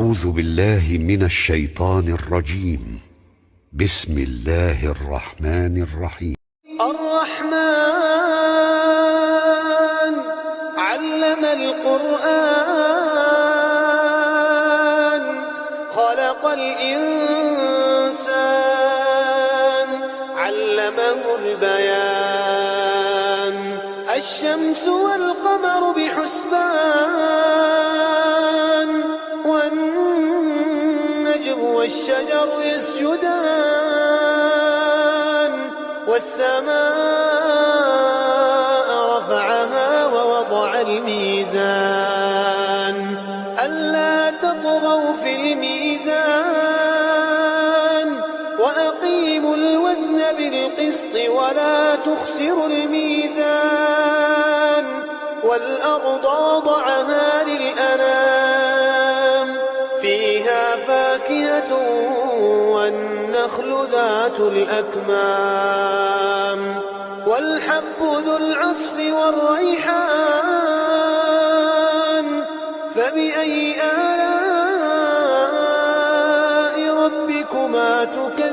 أعوذ بالله من الشيطان الرجيم. بسم الله الرحمن الرحيم. الرحمن علم القرآن خلق الإنسان علمه البيان الشمس والقمر بحسبان والنجم والشجر يسجدان والسماء رفعها ووضع الميزان ألا تطغوا في الميزان وأقيموا الوزن بالقسط ولا تخسروا الميزان والأرض وضعها للأنام فيها فاكهة والنخل ذات الأكمام والحب ذو العصف والريحان فبأي آلاء ربكما تكذبان